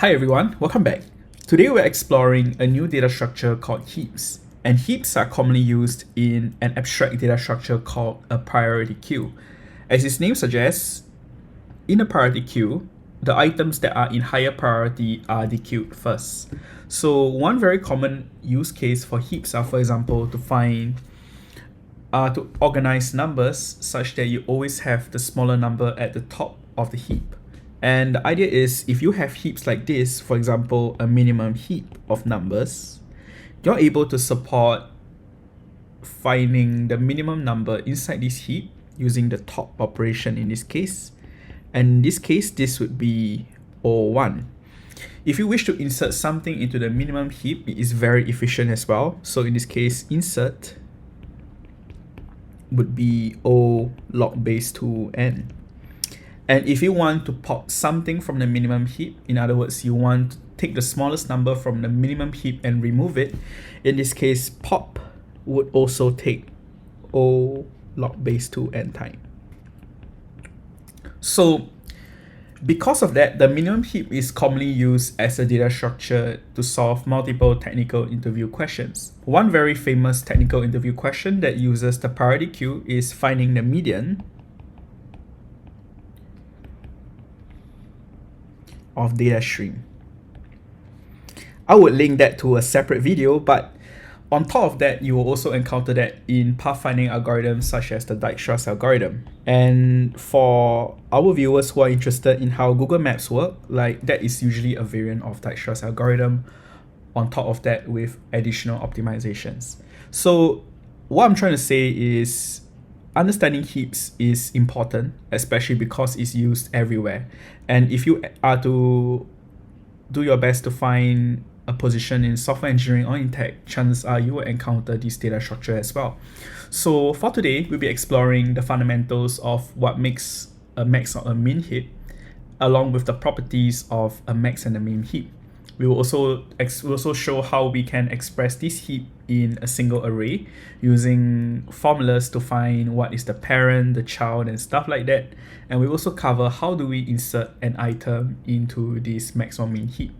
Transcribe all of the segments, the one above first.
Hi everyone, welcome back. Today we're exploring a new data structure called heaps. And heaps are commonly used in an abstract data structure called a priority queue. As its name suggests, in a priority queue, the items that are in higher priority are dequeued first. So one very common use case for heaps are, for example, to organize numbers such that you always have the smaller number at the top of the heap. And the idea is, if you have heaps like this, for example, a minimum heap of numbers, you're able to support finding the minimum number inside this heap using the top operation in this case. And in this case, this would be O1. If you wish to insert something into the minimum heap, it is very efficient as well. So in this case, insert would be O log base 2n. And if you want to pop something from the minimum heap, in other words, you want to take the smallest number from the minimum heap and remove it, in this case, pop would also take O log base 2n time. So because of that, the minimum heap is commonly used as a data structure to solve multiple technical interview questions. One very famous technical interview question that uses the priority queue is finding the median of data stream. I would link that to a separate video, but on top of that, you will also encounter that in pathfinding algorithms such as the Dijkstra's algorithm. And for our viewers who are interested in how Google Maps work, like that is usually a variant of Dijkstra's algorithm on top of that with additional optimizations. So what I'm trying to say is understanding heaps is important, especially because it's used everywhere. And if you are to do your best to find a position in software engineering or in tech, chances are you will encounter this data structure as well. So for today, we'll be exploring the fundamentals of what makes a max or a min heap, along with the properties of a max and a min heap. We will also show how we can express this heap in a single array using formulas to find what is the parent, the child, and stuff like that. And we also cover how do we insert an item into this max or min heap.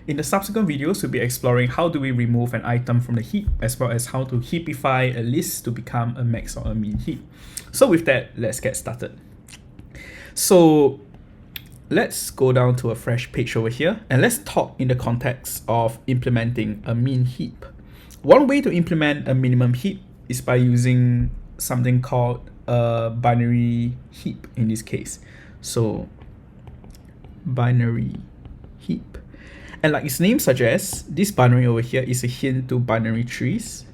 In the subsequent videos, we'll be exploring how do we remove an item from the heap, as well as how to heapify a list to become a max or a min heap. So with that, let's get started. So let's go down to a fresh page over here and let's talk in the context of implementing a min heap. One way to implement a minimum heap is by using something called a binary heap in this case. So binary heap. And like its name suggests, this binary over here is a hint to binary trees.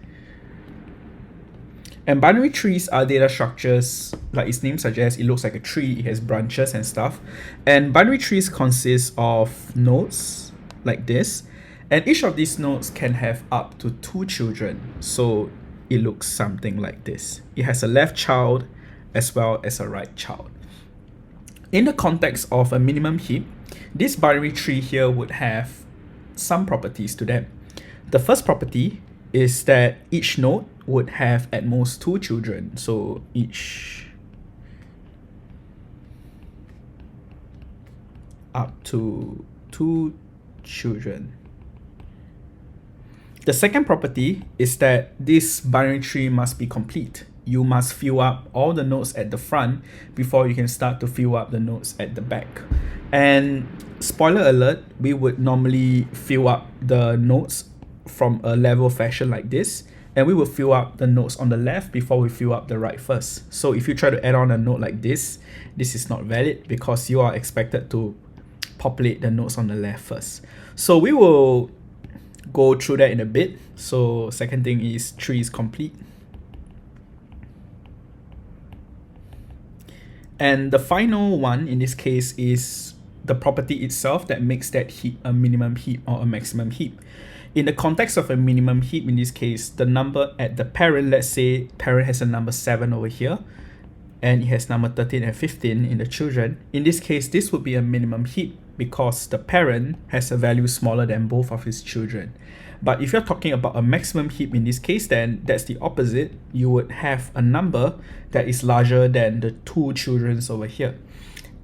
And binary trees are data structures, like its name suggests, it looks like a tree, it has branches and stuff. And binary trees consist of nodes like this, and each of these nodes can have up to 2 children. So it looks something like this. It has a left child as well as a right child. In the context of a minimum heap, this binary tree here would have some properties to them. The first property is that each node would have at most 2 children. So each up to 2 children. The second property is that this binary tree must be complete. You must fill up all the nodes at the front before you can start to fill up the nodes at the back. And spoiler alert, we would normally fill up the nodes from a level fashion like this, and we will fill up the nodes on the left before we fill up the right first. So if you try to add on a node like this is not valid because you are expected to populate the nodes on the left first. So we will go through that in a bit. So second thing is tree is complete. And the final one in this case is the property itself that makes that heap a minimum heap or a maximum heap. In the context of a minimum heap, in this case, the number at the parent, let's say parent has a number 7 over here, and it has number 13 and 15 in the children. In this case, this would be a minimum heap because the parent has a value smaller than both of his children. But if you're talking about a maximum heap in this case, then that's the opposite. You would have a number that is larger than the 2 children over here.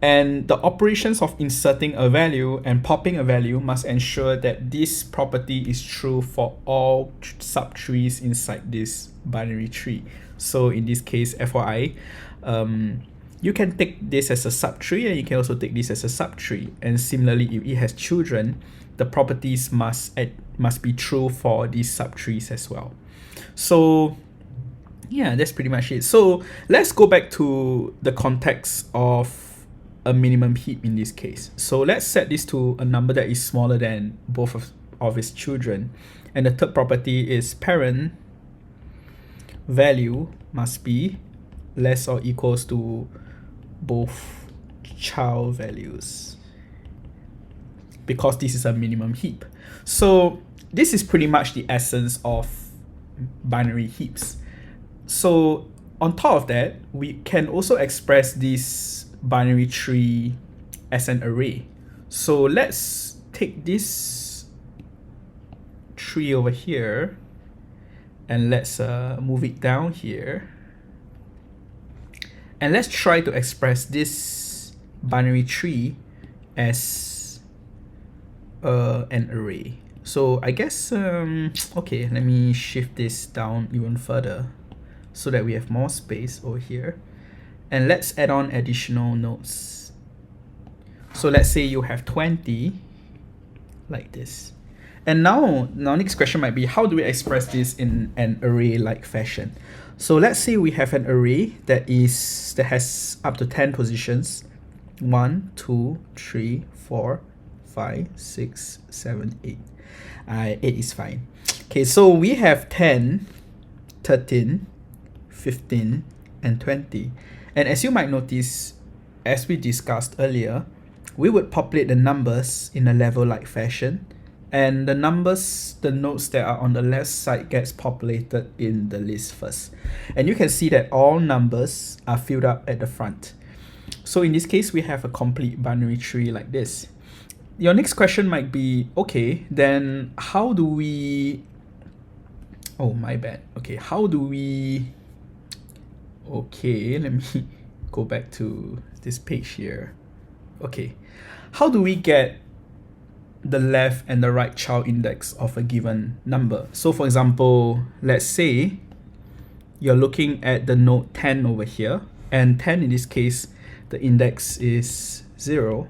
And the operations of inserting a value and popping a value must ensure that this property is true for all subtrees inside this binary tree. So in this case, FYI, you can take this as a subtree and you can also take this as a subtree. And similarly, if it has children, the properties must be true for these subtrees as well. So yeah, that's pretty much it. So let's go back to the context of a minimum heap in this case. So let's set this to a number that is smaller than both of its children. And the third property is parent value must be less or equals to both child values, because this is a minimum heap. So this is pretty much the essence of binary heaps. So on top of that, we can also express this binary tree as an array. So let's take this tree over here and let's move it down here. And let's try to express this binary tree as an array. So I guess, okay, let me shift this down even further so that we have more space over here. And let's add on additional nodes. So let's say you have 20 like this. And now next question might be, how do we express this in an array-like fashion? So let's say we have an array that has up to 10 positions. 1, 2, 3, 4, 5, 6, 7, 8. 8 is fine. Okay, so we have 10, 13, 15, and 20. And as you might notice, as we discussed earlier, we would populate the numbers in a level-like fashion. And the nodes that are on the left side gets populated in the list first. And you can see that all numbers are filled up at the front. So in this case, we have a complete binary tree like this. Your next question might be, okay, then how do we... Oh, my bad. Okay, how do we... Okay, let me go back to this page here. Okay, how do we get the left and the right child index of a given number? So for example, let's say you're looking at the node 10 over here, and 10 in this case, the index is 0.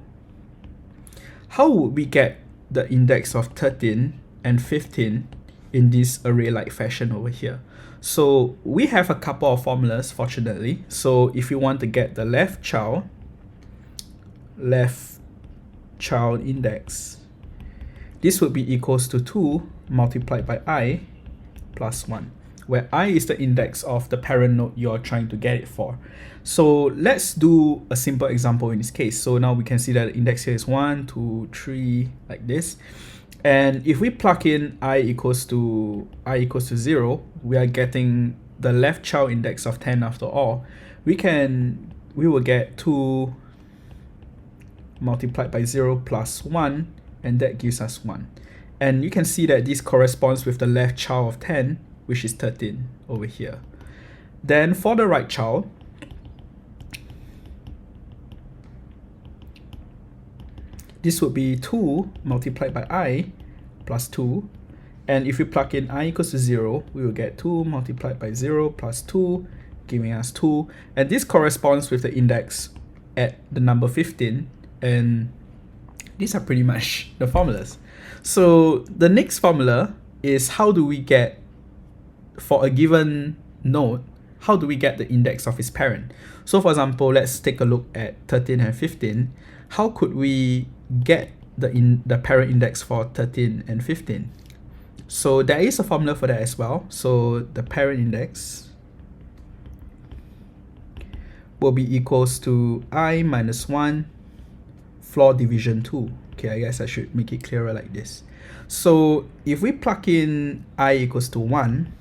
How would we get the index of 13 and 15 in this array-like fashion over here? So we have a couple of formulas, fortunately. So if you want to get the left child index, this would be equals to 2 multiplied by I plus 1, where I is the index of the parent node you're trying to get it for. So let's do a simple example in this case. So now we can see that the index here is 1, 2, 3, like this. And if we plug in I equals to 0, we are getting the left child index of 10 after all. We will get 2 multiplied by 0 plus 1, and that gives us 1. And you can see that this corresponds with the left child of 10, which is 13 over here. Then for the right child, this would be 2 multiplied by I plus 2. And if we plug in I equals to 0, we will get 2 multiplied by 0 plus 2, giving us 2. And this corresponds with the index at the number 15. And these are pretty much the formulas. So the next formula is, how do we get, for a given node, how do we get the index of its parent? So for example, let's take a look at 13 and 15. How could we get the parent index for 13 and 15? So there is a formula for that as well. So the parent index will be equals to I minus 1 floor division 2. Okay, I guess I should make it clearer like this. So if we plug in I equals to 1,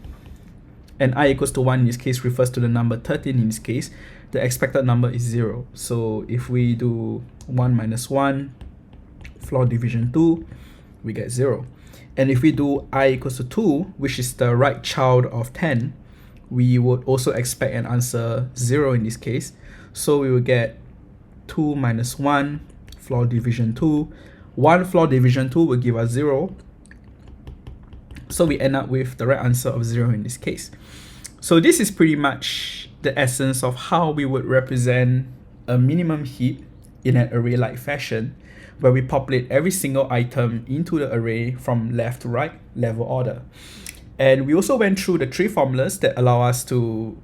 and I equals to 1 in this case refers to the number 13 in this case, the expected number is 0. So if we do 1 minus 1 floor division 2, we get 0. And if we do I equals to 2, which is the right child of 10, we would also expect an answer 0 in this case. So we will get 2 minus 1, floor division 2. 1 floor division 2 will give us 0. So we end up with the right answer of 0 in this case. So this is pretty much the essence of how we would represent a minimum heap in an array-like fashion, where we populate every single item into the array from left to right, level order. And we also went through the 3 formulas that allow us to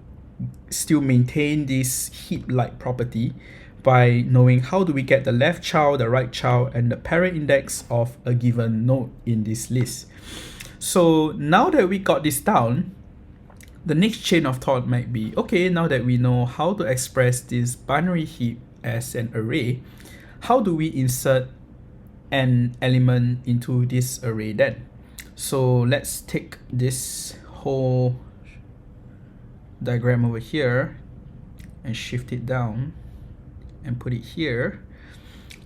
still maintain this heap-like property by knowing how do we get the left child, the right child, and the parent index of a given node in this list. So now that we got this down, the next chain of thought might be, okay, now that we know how to express this binary heap as an array, how do we insert an element into this array then? So let's take this whole diagram over here and shift it down and put it here.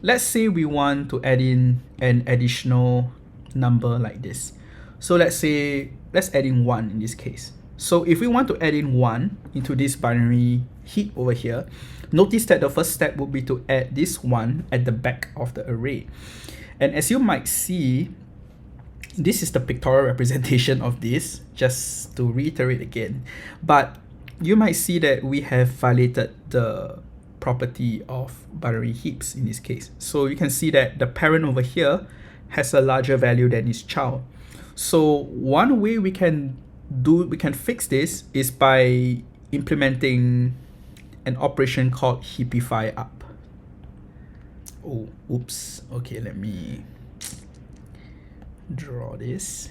Let's say we want to add in an additional number like this. So let's add in 1 in this case. So if we want to add in 1 into this binary heap over here, notice that the first step would be to add this 1 at the back of the array. And as you might see, this is the pictorial representation of this, just to reiterate again. But you might see that we have violated the property of binary heaps in this case. So you can see that the parent over here has a larger value than its child. So one way we can fix this is by implementing an operation called heapifyUp. Oh, oops. Okay, let me draw this.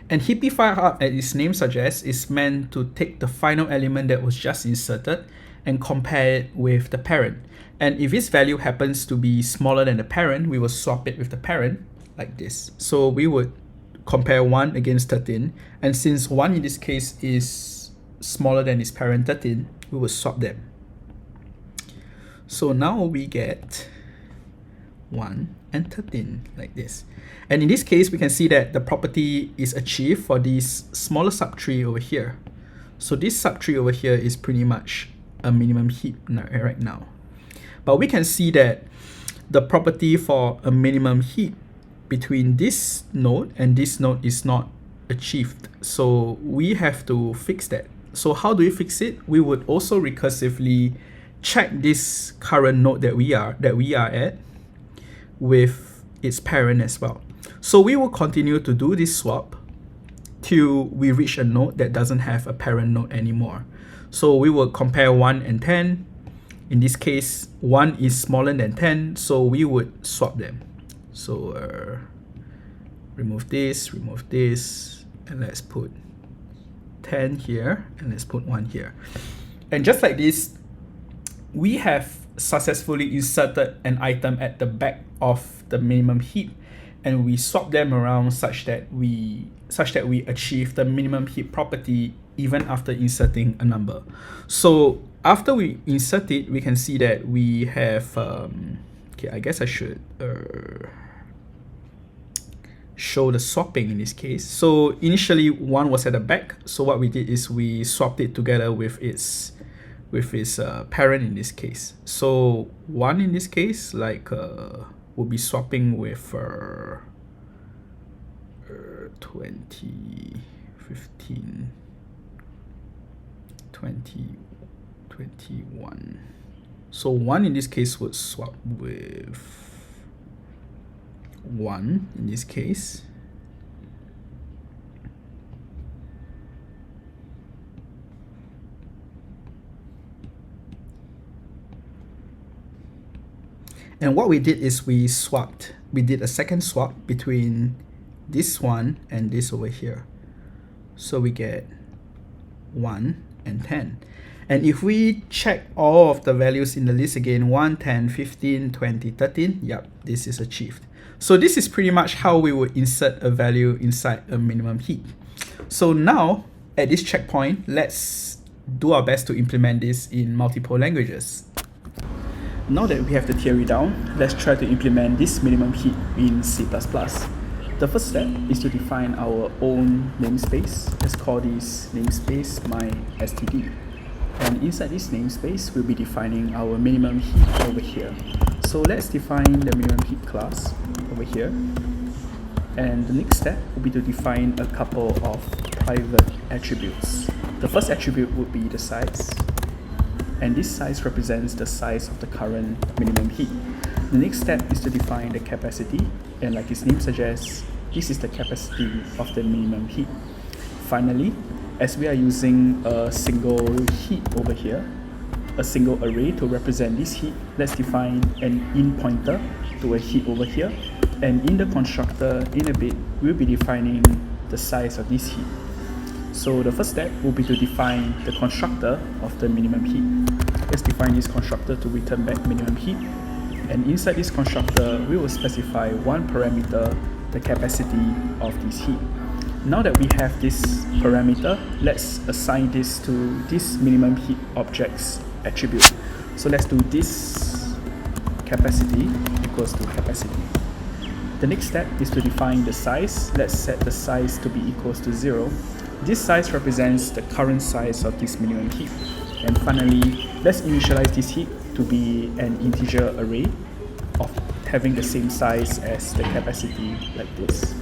And heapifyUp, as its name suggests, is meant to take the final element that was just inserted and compare it with the parent. And if its value happens to be smaller than the parent, we will swap it with the parent like this. So we would compare 1 against 13. And since 1 in this case is smaller than its parent 13, we will swap them. So now we get 1 and 13 like this. And in this case, we can see that the property is achieved for this smaller subtree over here. So this subtree over here is pretty much a minimum heap right now. But we can see that the property for a minimum heap between this node and this node is not achieved. So we have to fix that. So how do we fix it? We would also recursively check this current node that we are at with its parent as well. So we will continue to do this swap till we reach a node that doesn't have a parent node anymore. So we will compare 1 and 10. In this case, 1 is smaller than 10, so we would swap them. So remove this, and let's put 10 here, and let's put 1 here. And just like this, we have successfully inserted an item at the back of the minimum heap, and we swap them around such that we achieve the minimum heap property even after inserting a number. So after we insert it, we can see that we have okay, I guess I should show the swapping in this case. So initially 1 was at the back, so what we did is we swapped it together with its parent in this case. So 1 in this case, like will be swapping with 20, 15, 20, 21. So 1 in this case would swap with 1 in this case. And what we did is we did a second swap between this one and this over here. So we get 1 and 10. And if we check all of the values in the list again, 1, 10, 15, 20, 13, yep, this is achieved. So this is pretty much how we would insert a value inside a minimum heap. So now, at this checkpoint, let's do our best to implement this in multiple languages. Now that we have the theory down, let's try to implement this minimum heap in C++. The first step is to define our own namespace. Let's call this namespace myStd. And inside this namespace, we'll be defining our minimum heap over here. So let's define the minimum heap class over here. And the next step will be to define a couple of private attributes. The first attribute would be the size. And this size represents the size of the current minimum heap. The next step is to define the capacity. And like its name suggests, this is the capacity of the minimum heap. Finally, as we are using a single heap over here, a single array to represent this heap, let's define an in pointer to a heap over here. And in the constructor, in a bit, we'll be defining the size of this heap. So the first step will be to define the constructor of the minimum heap. Let's define this constructor to return back minimum heap. And inside this constructor, we will specify one parameter, the capacity of this heap. Now that we have this parameter, let's assign this to this minimum heap object's attribute. So let's do this capacity equals to capacity. The next step is to define the size. Let's set the size to be equals to 0. This size represents the current size of this minimum heap. And finally, let's initialize this heap to be an integer array of having the same size as the capacity like this.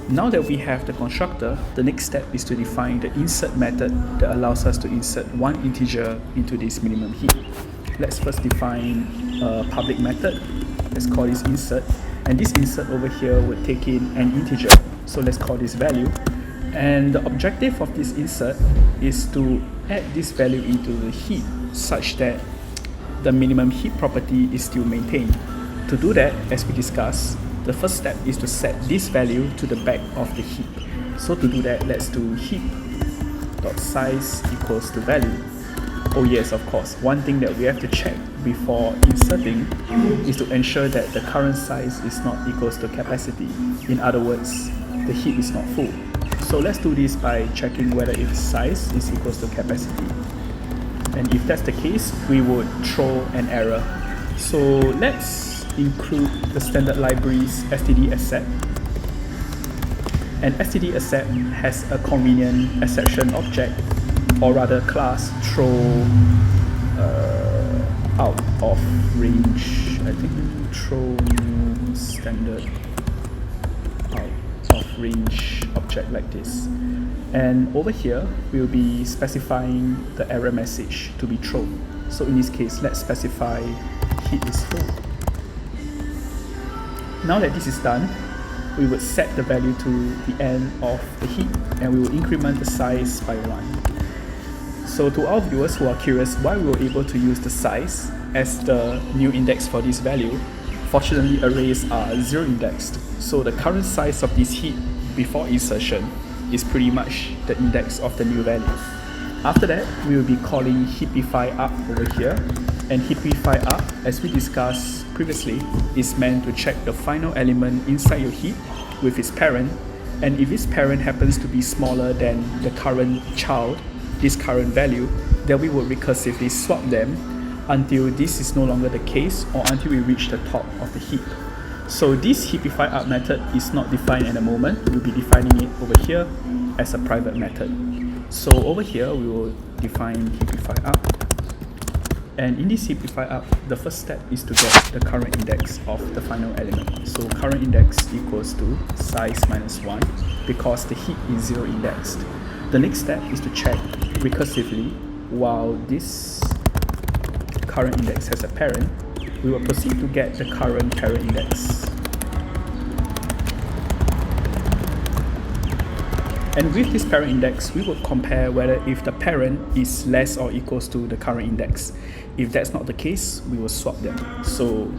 Now that we have the constructor, the next step is to define the insert method that allows us to insert one integer into this minimum heap. Let's first define a public method. Let's call this insert. And this insert over here would take in an integer. So let's call this value. And the objective of this insert is to add this value into the heap such that the minimum heap property is still maintained. To do that, as we discussed, the first step is to set this value to the back of the heap. So to do that, let's do heap.size equals to value. Oh yes, of course, one thing that we have to check before inserting is to ensure that the current size is not equals to capacity. In other words, the heap is not full. So let's do this by checking whether if size is equals to capacity. And if that's the case, we would throw an error. So let's include the standard libraries std_accept. And std_accept has a convenient exception object, or rather class, throw out of range. I think throw new standard out of range object like this. And over here, we'll be specifying the error message to be thrown. So in this case, let's specify heap is full. Now that this is done, we would set the value to the end of the heap and we will increment the size by 1. So to our viewers who are curious why we were able to use the size as the new index for this value, fortunately arrays are 0 indexed. So the current size of this heap before insertion is pretty much the index of the new value. After that, we will be calling heapifyUp over here. And heapifyUp, as we discussed previously, is meant to check the final element inside your heap with its parent. And if its parent happens to be smaller than the current child, this current value, then we will recursively swap them until this is no longer the case or until we reach the top of the heap. So this heapifyUp method is not defined at the moment. We'll be defining it over here as a private method. So over here, we will define heapifyUp. And in this heapifyUp, the first step is to get the current index of the final element. So current index equals to size minus 1 because the heap is 0 indexed. The next step is to check recursively while this current index has a parent. We will proceed to get the current parent index. And with this parent index, we will compare whether if the parent is less or equals to the current index. If that's not the case, we will swap them. So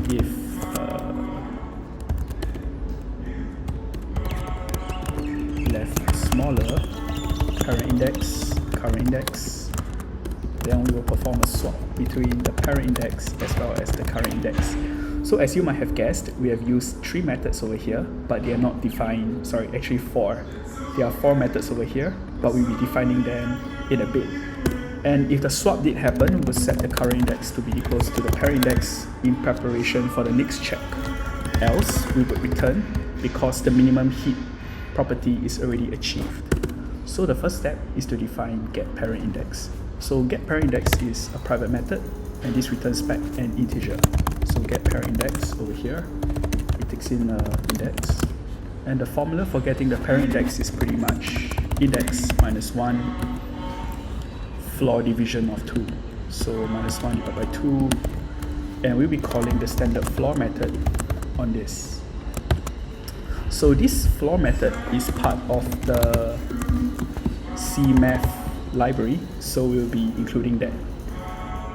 if left smaller, current index, then we will perform a swap between the parent index as well as the current index. So as you might have guessed, we have used 3 methods over here, but they are not defined, sorry, actually 4. There are 4 methods over here, but we'll be defining them in a bit. And if the swap did happen, we will set the current index to be equals to the parent index in preparation for the next check. Else, we would return because the minimum heap property is already achieved. So the first step is to define getParentIndex. So get parent index is a private method, and this returns back an integer. So get parent index over here, it takes in index, and the formula for getting the parent index is pretty much index minus 1 floor division of 2. So minus 1 divided by 2, and we'll be calling the standard floor method on this. So this floor method is part of the CMath library, so we'll be including that.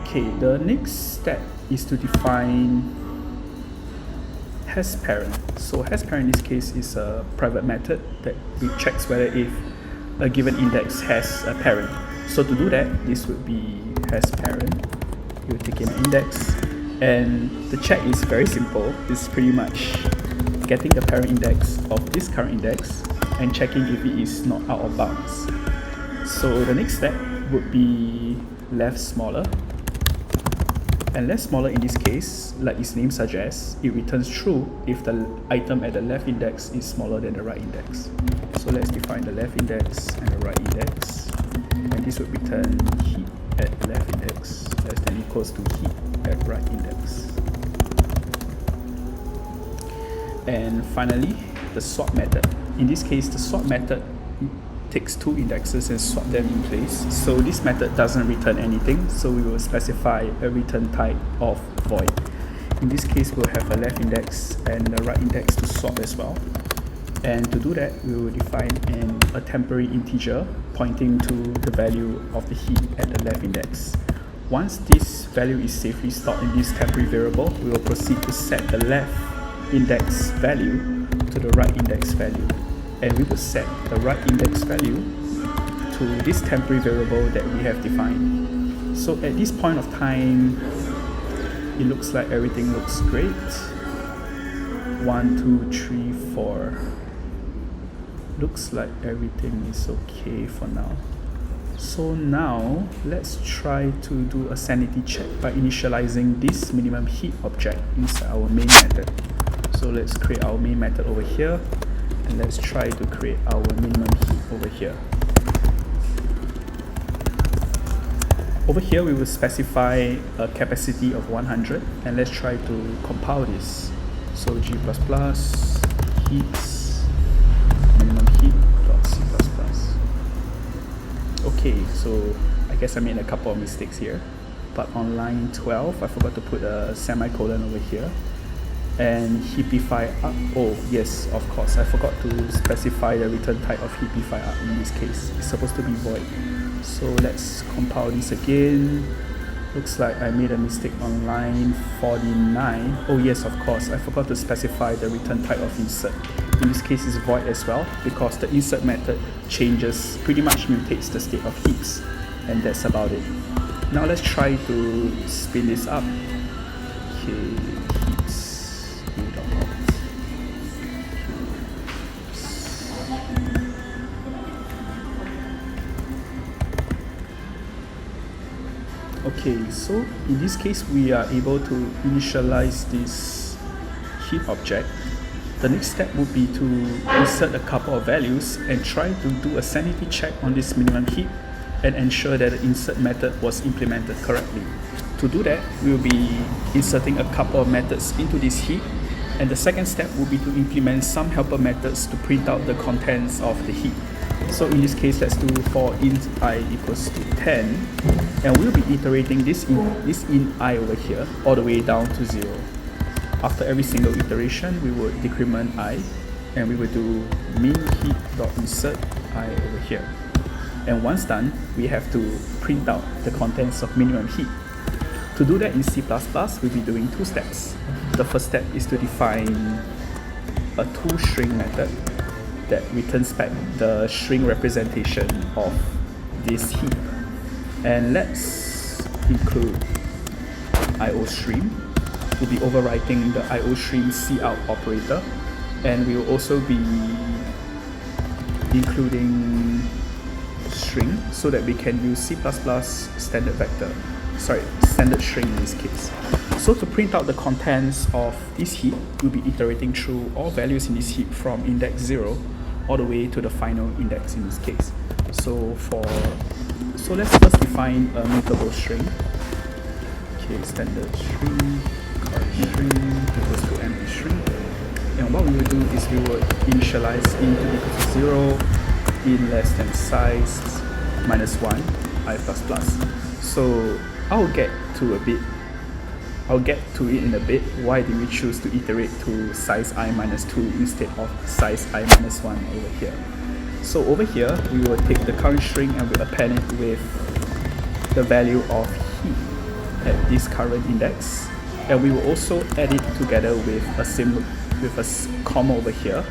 Okay, the next step is to define hasParent. So hasParent in this case is a private method that checks whether if a given index has a parent. So to do that, this would be hasParent. You'll take in an index, and the check is very simple. It's pretty much getting the parent index of this current index and checking if it is not out of bounds. So the next step would be left smaller, and left smaller in this case, like its name suggests, it returns true if the item at the left index is smaller than the right index. So let's define the left index and the right index, and this would return heap at left index less than equals to heap at right index. And finally, the swap method. In this case, the swap method takes two indexes and swap them in place. So this method doesn't return anything, so we will specify a return type of void. In this case, we'll have a left index and the right index to swap as well. And to do that, we will define a temporary integer pointing to the value of the heap at the left index. Once this value is safely stored in this temporary variable, we will proceed to set the left index value to the right index value, and we will set the right index value to this temporary variable that we have defined. So at this point of time, it looks like everything looks great. 1, 2, 3, 4. Looks like everything is okay for now. So now let's try to do a sanity check by initializing this minimum heap object inside our main method. So let's create our main method over here, and let's try to create our minimum heap over here. Over here we will specify a capacity of 100, and let's try to compile this. So g++ heaps minimum heap.c++. Okay, so I guess I made a couple of mistakes here, but on line 12 I forgot to put a semicolon over here. And heapifyUp, oh yes, of course, I forgot to specify the return type of heapifyUp in this case. It's supposed to be void. So let's compile this again. Looks like I made a mistake on line 49. Oh yes, of course, I forgot to specify the return type of insert. In this case it's void as well, because the insert method changes, pretty much mutates the state of heaps, and that's about it. Now let's try to spin this up. Okay. Okay, so in this case we are able to initialize this heap object. The next step would be to insert a couple of values and try to do a sanity check on this minimum heap and ensure that the insert method was implemented correctly. To do that, we will be inserting a couple of methods into this heap, and the second step will be to implement some helper methods to print out the contents of the heap. So in this case, let's do for int I equals to 10, and we'll be iterating this int I over here all the way down to 0. After every single iteration, we would decrement I, and we will do min heap.insert I over here. And once done, we have to print out the contents of minimum heap. To do that in C++, we'll be doing two steps. The first step is to define a toString method that returns back the string representation of this heap. And let's include IOStream. We'll be overwriting the IOStream cout operator, and we will also be including string so that we can use C++ standard string in this case. So to print out the contents of this heap, we'll be iterating through all values in this heap from index 0 all the way to the final index in this case. So for So let's first define a mutable string. Okay, standard string, current string equals to empty string. And what we will do is we will initialize int to equal to 0, in less than size minus 1, I++. So I'll get to it in a bit. Why did we choose to iterate to size I minus 2 instead of size I minus 1 over here? So over here, we will take the current string and we'll append it with the value of heap at this current index. And we will also add it together with a comma over here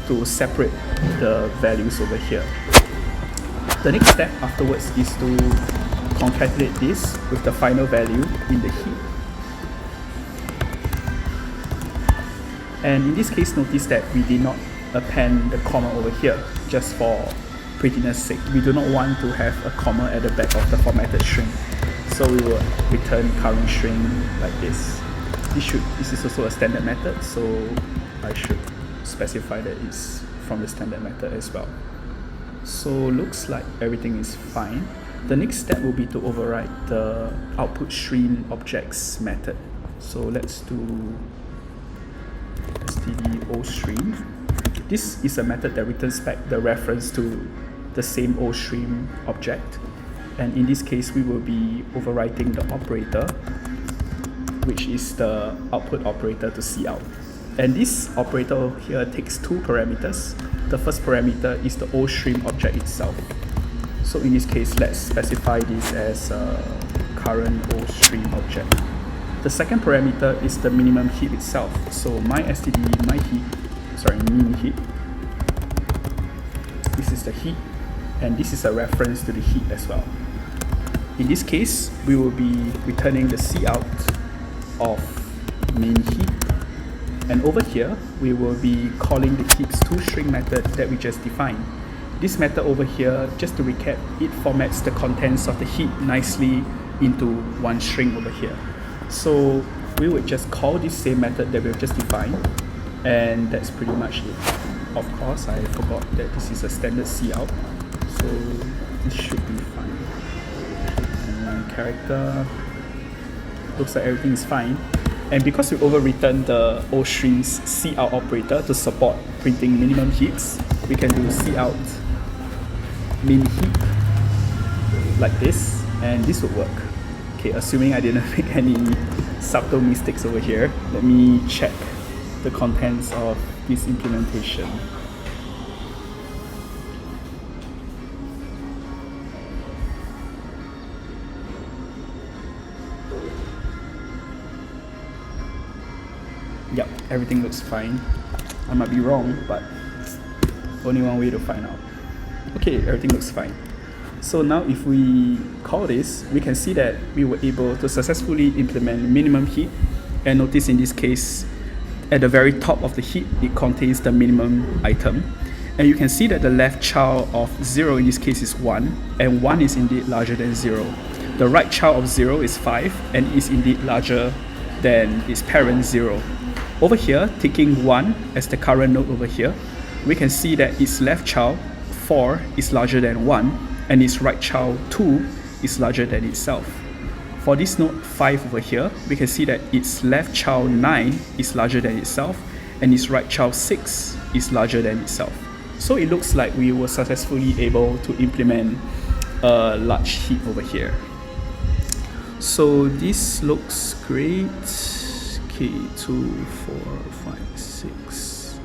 to separate the values over here. The next step afterwards is to concatenate this with the final value in the heap. And in this case, notice that we did not append the comma over here just for prettiness sake. We do not want to have a comma at the back of the formatted string. So we will return current string like this. This is also a standard method, so I should specify that it's from the standard method as well. So looks like everything is fine. The next step will be to override the output stream objects method. So let's do std ostream. This is a method that returns back the reference to the same ostream object. And in this case, we will be overwriting the operator, which is the output operator to cout. And this operator here takes two parameters. The first parameter is the ostream object itself. So in this case, let's specify this as a current ostream object. The second parameter is the minimum heap itself. So min heap. This is the heap, and this is a reference to the heap as well. In this case, we will be returning the cout of min heap. And over here, we will be calling the heaps toString method that we just defined. This method over here, just to recap, it formats the contents of the heap nicely into one string over here. So we would just call this same method that we've just defined, and that's pretty much it. Of course, I forgot that this is a standard cout, so this should be fine. And character, looks like everything is fine. And because we overwritten the ostream's cout operator to support printing minimum heaps, we can do cout min heap like this, and this would work. Okay, assuming I didn't make any subtle mistakes over here, let me check the contents of this implementation. Yep, everything looks fine. I might be wrong, but only one way to find out. Okay, everything looks fine. So now if we call this, we can see that we were able to successfully implement minimum heap. And notice in this case, at the very top of the heap, it contains the minimum item. And you can see that the left child of 0 in this case is 1, and 1 is indeed larger than 0. The right child of 0 is 5, and is indeed larger than its parent 0. Over here, taking 1 as the current node over here, we can see that its left child, 4, is larger than 1, and its right child, 2, is larger than itself. For this node 5 over here, we can see that its left child, 9, is larger than itself, and its right child, 6, is larger than itself. So it looks like we were successfully able to implement a large heap over here. So this looks great. Okay, 2, 4, 5, 6,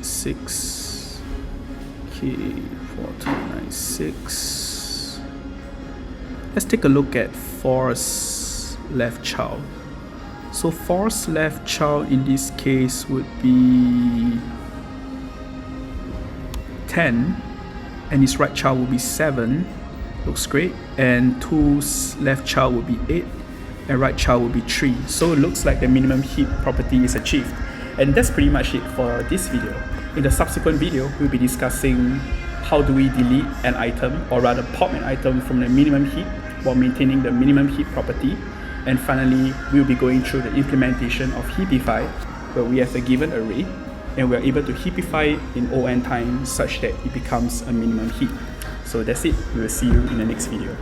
6. Okay, 4, 2, 9, 6. Let's take a look at for's left child. So for's left child in this case would be 10, and his right child will be 7. Looks great. And 2's left child will be 8, and right child will be 3. So it looks like the minimum heap property is achieved. And that's pretty much it for this video. In the subsequent video, we'll be discussing how do we delete an item, or rather pop an item from the minimum heap while maintaining the minimum heap property. And finally, we'll be going through the implementation of heapify, where we have a given array and we're able to heapify in on time such that it becomes a minimum heap. So that's it. We will see you in the next video.